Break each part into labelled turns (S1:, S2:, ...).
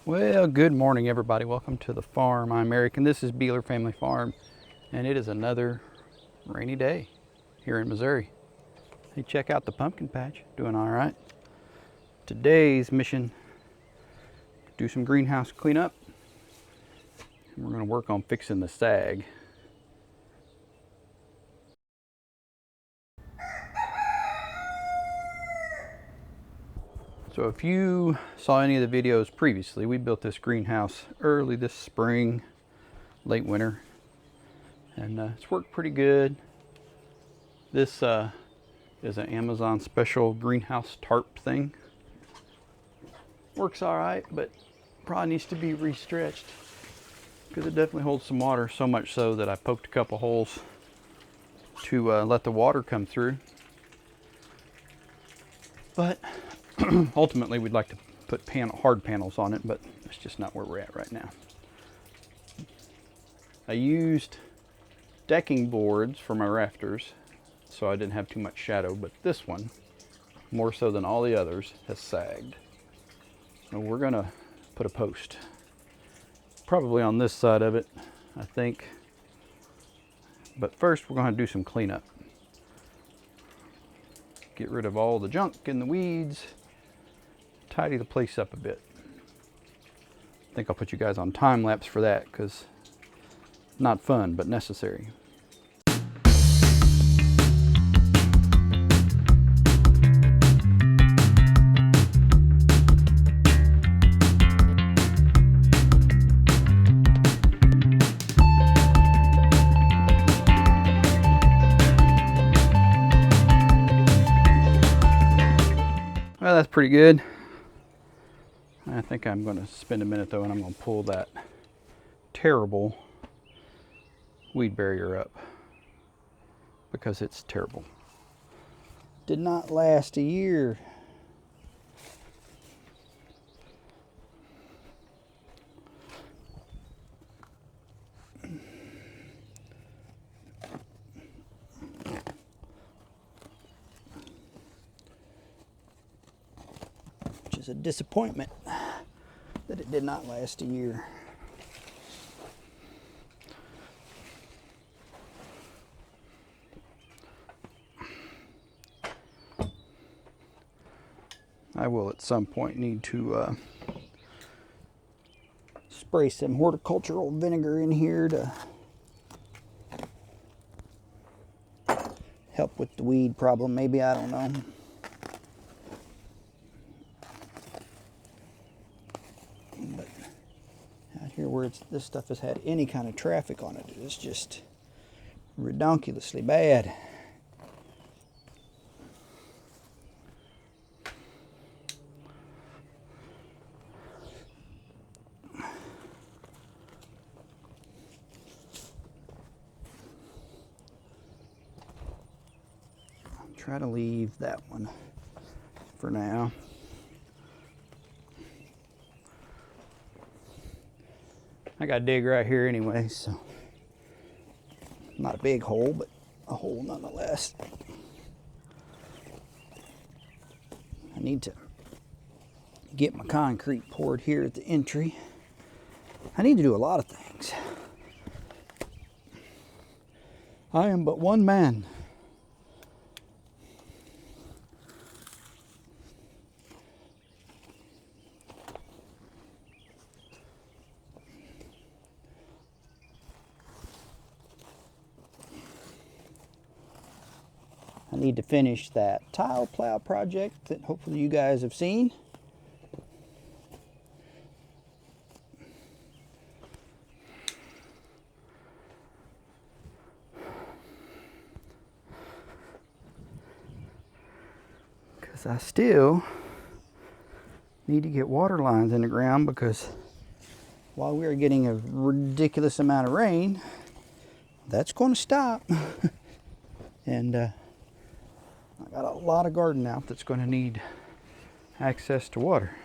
S1: Well, good morning, everybody. Welcome to the farm. I'm Eric, and this is Beeler Family Farm, and it is another rainy day here in Missouri. Hey, check out the pumpkin patch. Doing all right. Today's mission: do some greenhouse cleanup, and we're going to work on fixing the sag. So if you saw any of the videos previously, we built this greenhouse early this spring, late winter, and it's worked pretty good. This is an Amazon special greenhouse tarp thing. Works all right, but probably needs to be restretched because it definitely holds some water, so much so that I poked a couple holes to let the water come through. But ultimately we'd like to put hard panels on it, but that's just not where we're at right now. I used decking boards for my rafters so I didn't have too much shadow, but this one, more so than all the others, has sagged. So we're gonna put a post, probably on this side of it, I think. But first we're gonna do some cleanup. Get rid of all the junk and the weeds, tidy the place up a bit. I think I'll put you guys on time lapse for that because not fun, but necessary. Well, that's pretty good. I think I'm going to spend a minute though, and I'm going to pull that terrible weed barrier up because it's terrible. Did not last a year. Which is a disappointment that it did not last a year. I will at some point need to spray some horticultural vinegar in here to help with the weed problem, maybe, I don't know. But out here where this stuff has had any kind of traffic on it, it's just redonkulously bad. Try to leave that one for now. I got to dig right here anyway, so not a big hole, but a hole nonetheless. I need to get my concrete poured here at the entry. I need to do a lot of things. I am but one man. I need to finish that tile plow project that hopefully you guys have seen. Because I still need to get water lines in the ground, because while we are getting a ridiculous amount of rain, that's going to stop. And I got a lot of garden out that's going to need access to water.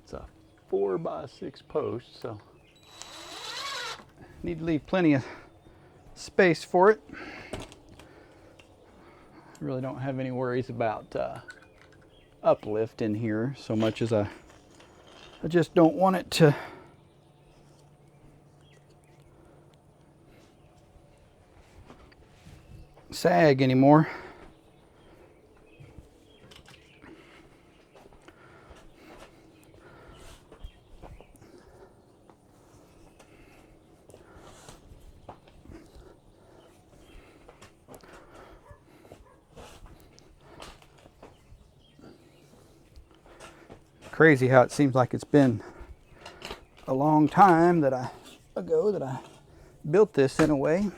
S1: It's a 4x6 post, so need to leave plenty of space for it. I really don't have any worries about uplift in here so much as I just don't want it to sag anymore. Crazy how it seems like it's been a long time ago that I built this in a way.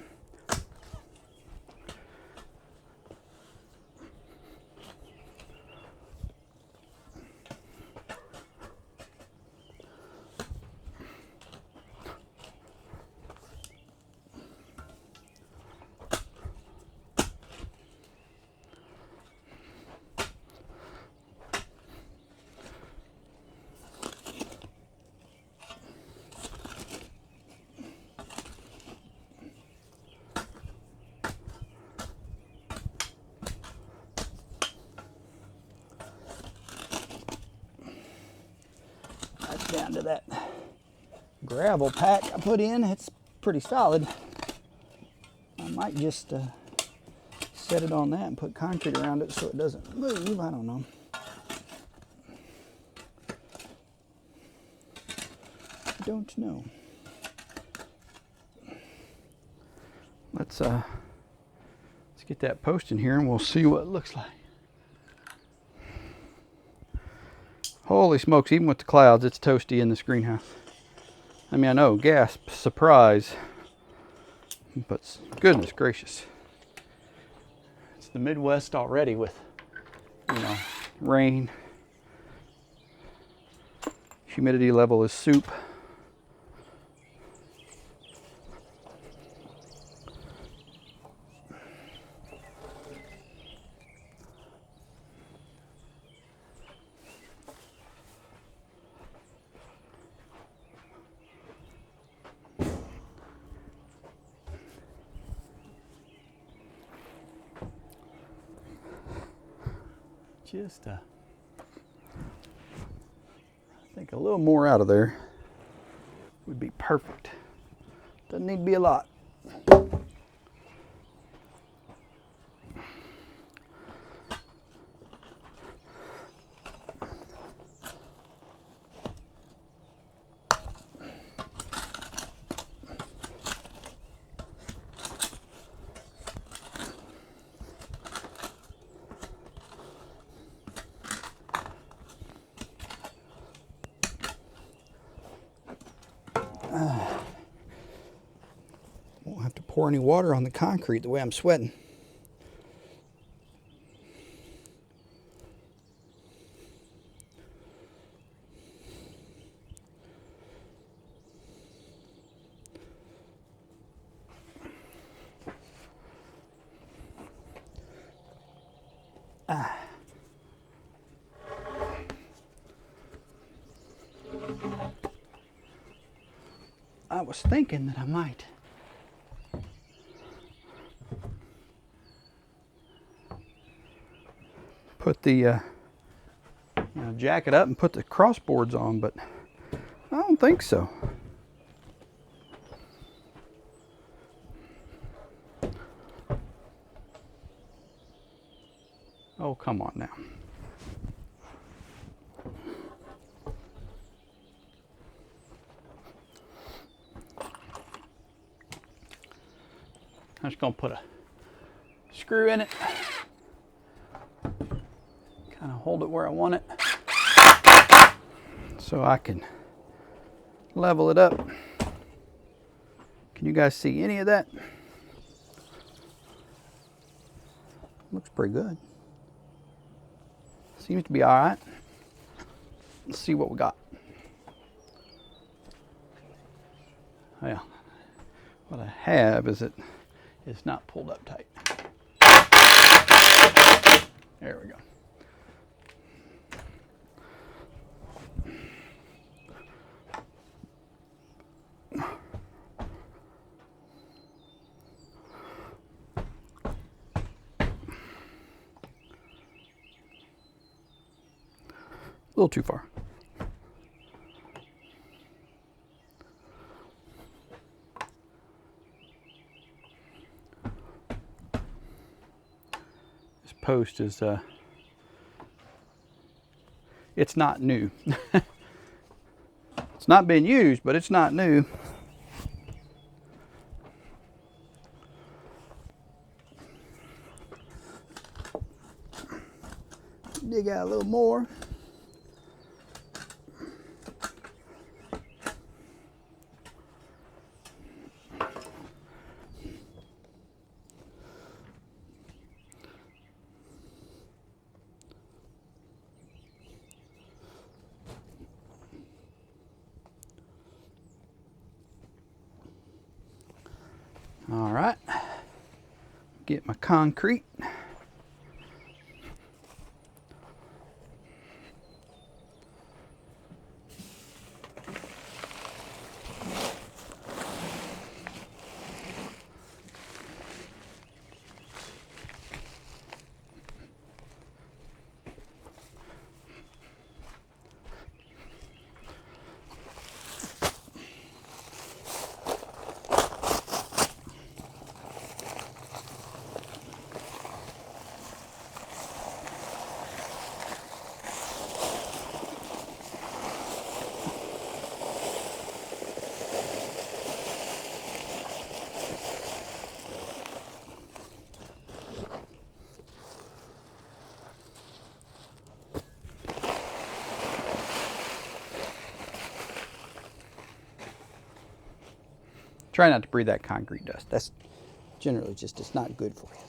S1: Down to that gravel pack I put in. It's pretty solid. I might just set it on that and put concrete around it so it doesn't move. I don't know. I don't know. Let's get that post in here and we'll see what it looks like. Holy smokes, even with the clouds, it's toasty in this greenhouse. I mean, I know, gasp, surprise, but goodness gracious. It's the Midwest already with, rain. Humidity level is soup. Just I think a little more out of there would be perfect. Doesn't need to be a lot. Won't have to pour any water on the concrete the way I'm sweating. I was thinking that I might put the jack it up and put the crossboards on, but I don't think so. Oh, come on now. I'm just going to put a screw in it, kind of hold it where I want it so I can level it up. Can you guys see any of that? Looks pretty good. Seems to be all right. Let's see what we got. Well, what I have is it's not pulled up tight. There we go. little too far. This post is, it's not new. It's not been used, but it's not new. Dig out a little more. All right, get my concrete. Try not to breathe that concrete dust. That's generally just, it's not good for you.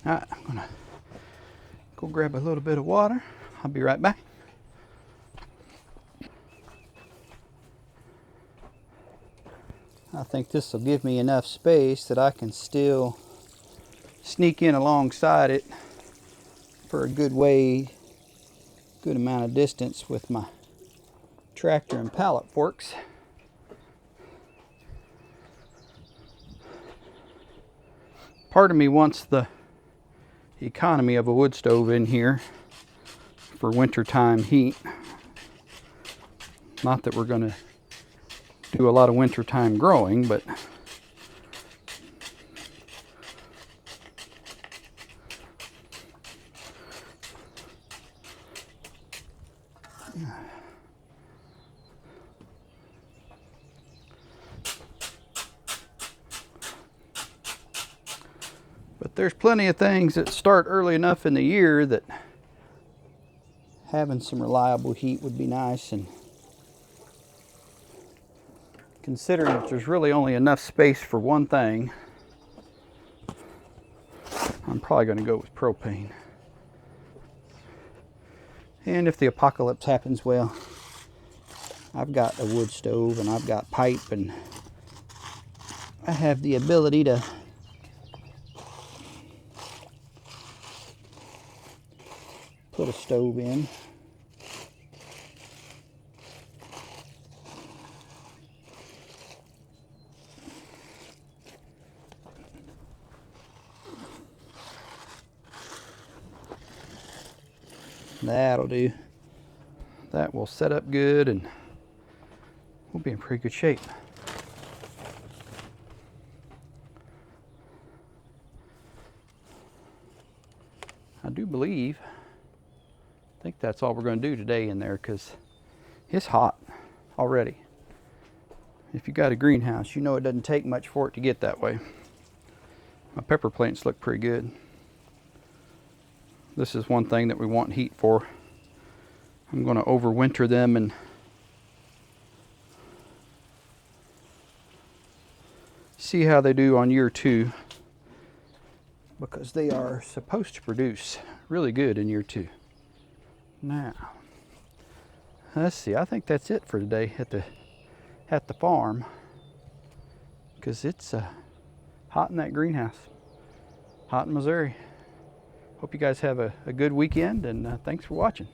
S1: All right, I'm gonna go grab a little bit of water. I'll be right back. I think this will give me enough space that I can still sneak in alongside it for a good amount of distance with my tractor and pallet forks. Part of me wants the economy of a wood stove in here for wintertime heat. Not that we're going to do a lot of wintertime growing, but there's plenty of things that start early enough in the year that having some reliable heat would be nice. And considering that there's really only enough space for one thing, I'm probably going to go with propane. And if the apocalypse happens, well, I've got a wood stove and I've got pipe, and I have the ability to put a stove in. That'll do. That will set up good and we'll be in pretty good shape. I do believe, I think that's all we're going to do today in there, because it's hot already. If you got a greenhouse, you know it doesn't take much for it to get that way. My pepper plants look pretty good. This is one thing that we want heat for. I'm going to overwinter them and see how they do on year 2, because they are supposed to produce really good in year 2. Now, let's see. I think that's it for today at the farm, because it's hot in that greenhouse, hot in Missouri. Hope you guys have a good weekend, and thanks for watching.